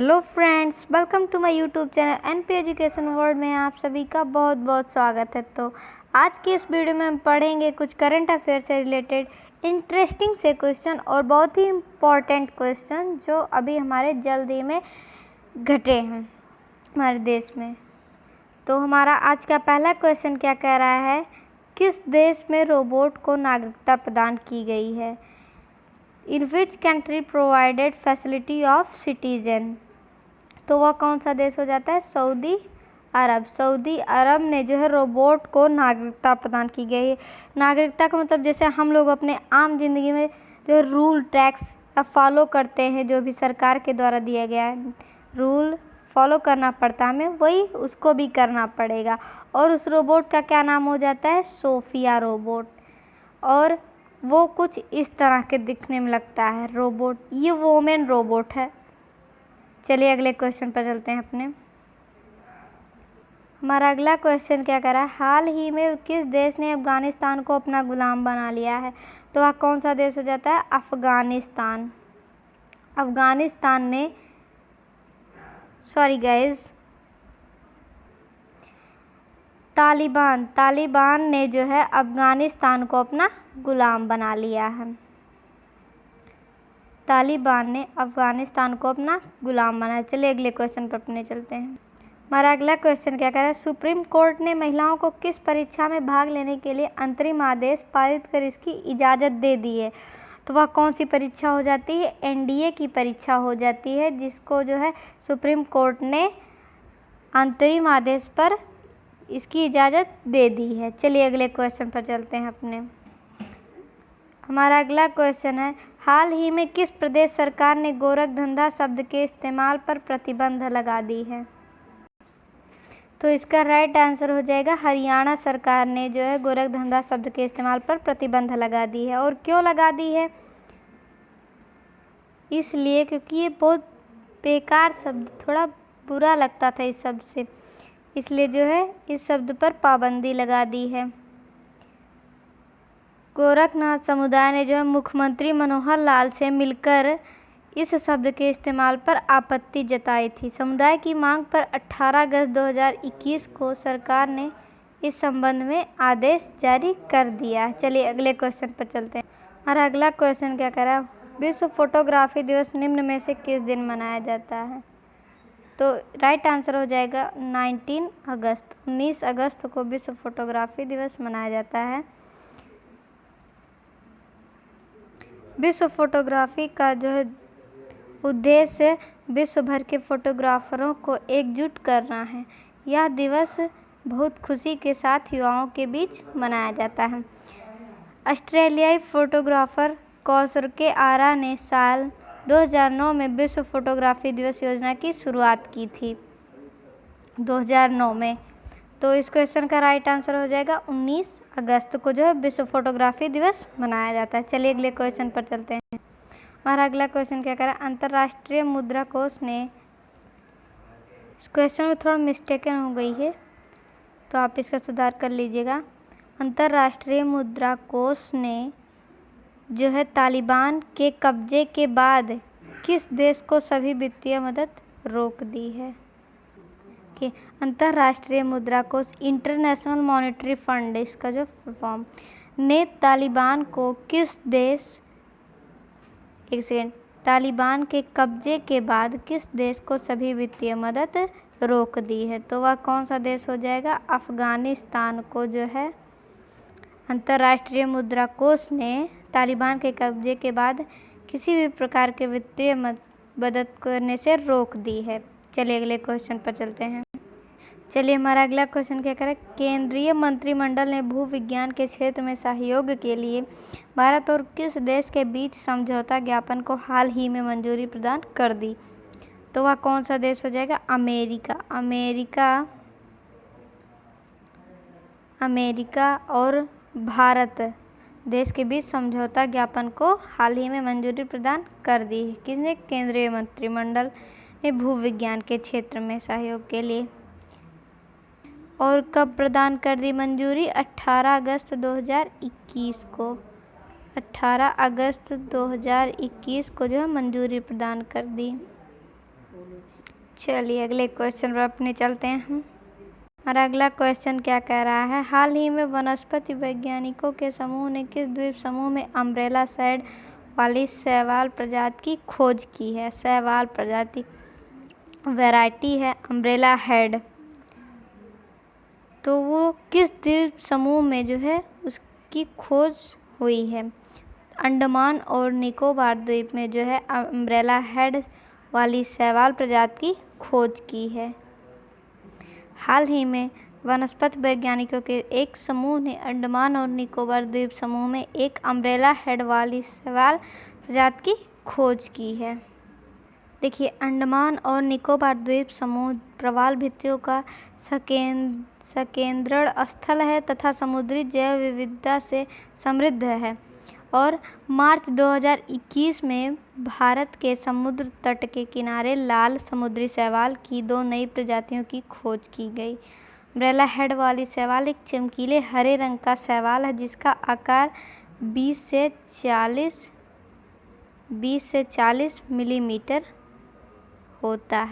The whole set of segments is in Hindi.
Hello friends, welcome to my YouTube channel NP Education World में आप सभी का बहुत बहुत स्वागत है। तो आज की इस वीडियो में हम पढ़ेंगे कुछ करंट अफेयर से रिलेटेड इंटरेस्टिंग से क्वेश्चन और बहुत ही इम्पॉर्टेंट क्वेश्चन जो अभी हमारे जल्दी में घटे हैं हमारे देश में। तो हमारा आज का पहला क्वेश्चन क्या कह रहा है, किस देश में रोबोट को नागरिकता प्रदान की गई है? In which country provided facility of citizen? तो वह कौन सा देश हो जाता है? सऊदी अरब। सऊदी अरब ने जो है रोबोट को नागरिकता प्रदान की गई है। नागरिकता का मतलब जैसे हम लोग अपने आम जिंदगी में जो रूल टैक्स या फॉलो करते हैं, जो भी सरकार के द्वारा दिया गया है रूल फॉलो करना पड़ता है हमें, वही उसको भी करना पड़ेगा। और उस रोबोट का क्या नाम हो जाता है? Sophia robot. और वो कुछ इस तरह के दिखने में लगता है रोबोट। ये वोमेन रोबोट है। चलिए अगले क्वेश्चन पर चलते हैं अपने। हमारा अगला क्वेश्चन क्या कर रहा है, हाल ही में किस देश ने अफगानिस्तान को अपना गुलाम बना लिया है? तो वह कौन सा देश हो जाता है? अफगानिस्तान। अफगानिस्तान ने तालिबान ने जो है अफगानिस्तान को अपना गुलाम बना लिया है। तालिबान ने अफगानिस्तान को अपना गुलाम बनाया। चलिए अगले क्वेश्चन पर अपने चलते हैं। हमारा अगला क्वेश्चन क्या कह रहा है, सुप्रीम कोर्ट ने महिलाओं को किस परीक्षा में भाग लेने के लिए अंतरिम आदेश पारित कर इसकी इजाज़त दे दी है? तो वह कौन सी परीक्षा हो जाती है? एनडीए की परीक्षा हो जाती है, जिसको जो है सुप्रीम कोर्ट ने अंतरिम आदेश पर इसकी इजाज़त दे दी है। चलिए अगले क्वेश्चन पर चलते हैं अपने। हमारा अगला क्वेश्चन है, हाल ही में किस प्रदेश सरकार ने गोरख धंधा शब्द के इस्तेमाल पर प्रतिबंध लगा दी है? तो इसका राइट आंसर हो जाएगा हरियाणा सरकार ने जो है गोरख धंधा शब्द के इस्तेमाल पर प्रतिबंध लगा दी है। और क्यों लगा दी है? इसलिए क्योंकि ये बहुत बेकार शब्द, थोड़ा बुरा लगता था इस शब्द से, इसलिए जो है इस शब्द पर पाबंदी लगा दी है। गोरखनाथ समुदाय ने जो है मुख्यमंत्री मनोहर लाल से मिलकर इस शब्द के इस्तेमाल पर आपत्ति जताई थी। समुदाय की मांग पर 18 अगस्त 2021 को सरकार ने इस संबंध में आदेश जारी कर दिया। चलिए अगले क्वेश्चन पर चलते हैं। हमारा अगला क्वेश्चन क्या कह रहा है, विश्व फोटोग्राफी दिवस निम्न में से किस दिन मनाया जाता है? तो राइट आंसर हो जाएगा 19 अगस्त को विश्व फोटोग्राफी दिवस मनाया जाता है। विश्व फोटोग्राफी का जो है उद्देश्य विश्व भर के फोटोग्राफरों को एकजुट करना है। यह दिवस बहुत खुशी के साथ युवाओं के बीच मनाया जाता है। ऑस्ट्रेलियाई फोटोग्राफर कौसरके आरा ने साल 2009 में विश्व फोटोग्राफी दिवस योजना की शुरुआत की थी, 2009 में। तो इस क्वेश्चन का राइट आंसर हो जाएगा 19 अगस्त को जो है विश्व फोटोग्राफी दिवस मनाया जाता है। चलिए अगले क्वेश्चन पर चलते हैं। हमारा अगला क्वेश्चन क्या कह रहा है, अंतर्राष्ट्रीय मुद्रा कोष ने, इस क्वेश्चन में थोड़ा मिस्टेकन हो गई है तो आप इसका सुधार कर लीजिएगा। अंतर्राष्ट्रीय मुद्रा कोष ने जो है तालिबान के कब्जे के बाद किस देश को सभी वित्तीय मदद रोक दी है? कि अंतर्राष्ट्रीय मुद्रा कोष इंटरनेशनल मॉनेटरी फंड, इसका जो फॉर्म ने तालिबान को किस देश, तालिबान के कब्जे के बाद किस देश को सभी वित्तीय मदद रोक दी है? तो वह कौन सा देश हो जाएगा? अफगानिस्तान को जो है अंतर्राष्ट्रीय मुद्रा कोष ने तालिबान के कब्जे के बाद किसी भी प्रकार के वित्तीय मदद करने से रोक दी है। चलिए अगले क्वेश्चन पर चलते हैं। चलिए हमारा अगला क्वेश्चन क्या करें, केंद्रीय मंत्रिमंडल ने भूविज्ञान के क्षेत्र में सहयोग के लिए भारत और किस देश के बीच समझौता ज्ञापन को हाल ही में मंजूरी प्रदान कर दी? तो वह कौन सा देश हो जाएगा? अमेरिका और भारत देश के बीच समझौता ज्ञापन को हाल ही में मंजूरी प्रदान कर दी है। किसने? केंद्रीय मंत्रिमंडल ने भूविज्ञान के क्षेत्र में सहयोग के लिए। और कब प्रदान कर दी मंजूरी? 18 अगस्त 2021 को। 18 अगस्त 2021 को जो है मंजूरी प्रदान कर दी। चलिए अगले क्वेश्चन पर अपने चलते हैं हम। हमारा अगला क्वेश्चन क्या कह रहा है, हाल ही में वनस्पति वैज्ञानिकों के समूह ने किस द्वीप समूह में अम्ब्रेला शेड वाली शैवाल प्रजाति की खोज की है। शैवाल प्रजाति वैरायटी है अम्ब्रेला हेड, तो वो किस द्वीप समूह में जो है उसकी खोज हुई है। अंडमान और निकोबार द्वीप में जो है अम्ब्रेला हेड वाली शैवाल प्रजाति की खोज की है। हाल ही में वनस्पति वैज्ञानिकों के एक समूह ने अंडमान और निकोबार द्वीप समूह में एक अम्ब्रेला हेड वाली शैवाल प्रजाति की खोज की है। देखिए, अंडमान और निकोबार द्वीप समूह प्रवाल भित्तियों का संकेंद्रण स्थल है तथा समुद्री जैव विविधता से समृद्ध है और मार्च 2021 में भारत के समुद्र तट के किनारे लाल समुद्री शैवाल की 2 नई प्रजातियों की खोज की गई। अम्ब्रेला हेड वाली शैवाल एक चमकीले हरे रंग का शैवाल है जिसका आकार 20 से 40 मिलीमीटर होता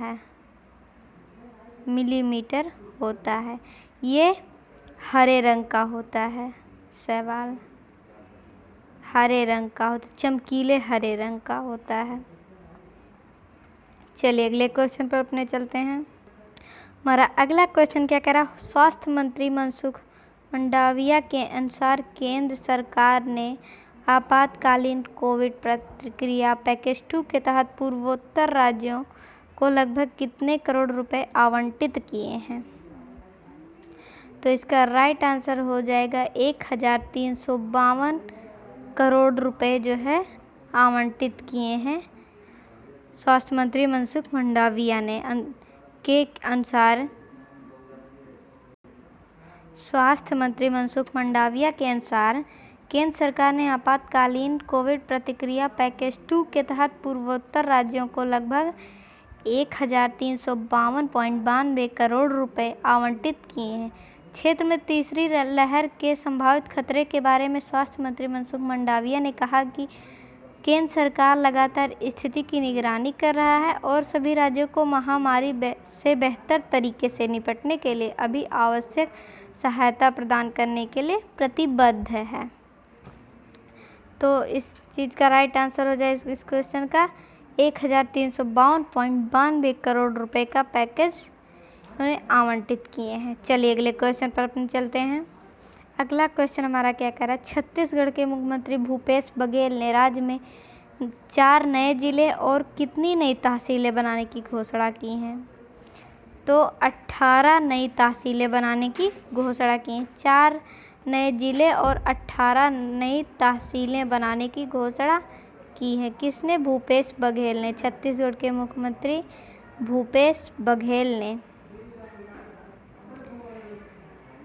है। ये हरे रंग का होता है, शैवाल हरे रंग का होता, चमकीले हरे रंग का होता है। चलिए अगले क्वेश्चन पर अपने चलते हैं। हमारा अगला क्वेश्चन क्या कह रहा है, स्वास्थ्य मंत्री मनसुख मंडाविया के अनुसार केंद्र सरकार ने आपातकालीन कोविड प्रतिक्रिया पैकेज 2 के तहत पूर्वोत्तर राज्यों को लगभग कितने करोड़ रुपए आवंटित किए हैं। तो इसका राइट आंसर हो जाएगा 1352 करोड़ रुपए जो है आवंटित किए हैं स्वास्थ्य मंत्री मनसुख मंडाविया ने के अनुसार। स्वास्थ्य मंत्री मनसुख मंडाविया के अनुसार केंद्र सरकार ने आपातकालीन कोविड प्रतिक्रिया पैकेज 2 के तहत पूर्वोत्तर राज्यों को लगभग 1352.92 करोड़ रुपए आवंटित किए हैं। क्षेत्र में तीसरी लहर के संभावित खतरे के बारे में स्वास्थ्य मंत्री मनसुख मंडाविया ने कहा कि केंद्र सरकार लगातार स्थिति की निगरानी कर रहा है और सभी राज्यों को महामारी से बेहतर तरीके से निपटने के लिए अभी आवश्यक सहायता प्रदान करने के लिए प्रतिबद्ध है। तो इस चीज़ का राइट आंसर हो जाए इस क्वेश्चन का 1352.92 करोड़ रुपए का पैकेज उन्हें आवंटित किए हैं। चलिए अगले क्वेश्चन पर अपने चलते हैं। अगला क्वेश्चन हमारा क्या कह रहा है, छत्तीसगढ़ के मुख्यमंत्री भूपेश बघेल ने राज्य में 4 नए जिले और कितनी नई तहसीलें बनाने की घोषणा की हैं। तो 18 नई तहसीलें बनाने की घोषणा की हैं। 4 नए जिले और 18 नई तहसीलें बनाने की घोषणा की है। किसने? भूपेश बघेल ने, छत्तीसगढ़ के मुख्यमंत्री भूपेश बघेल ने।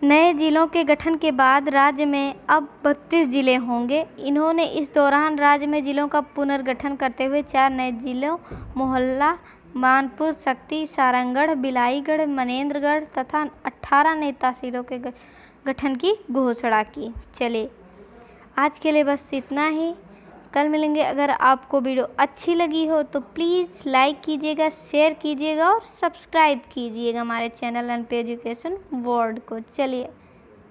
नए जिलों के गठन के बाद राज्य में अब 32 जिले होंगे। इन्होंने इस दौरान राज्य में जिलों का पुनर्गठन करते हुए 4 नए जिलों मोहल्ला, मानपुर, शक्ति, सारंगढ़, बिलाईगढ़, मनेन्द्रगढ़ तथा 18 नई तहसीलों के गठन की घोषणा की। चलिए आज के लिए बस इतना ही, कल मिलेंगे। अगर आपको वीडियो अच्छी लगी हो तो प्लीज़ लाइक कीजिएगा, शेयर कीजिएगा और सब्सक्राइब कीजिएगा हमारे चैनल एनपी एजुकेशन वर्ल्ड को। चलिए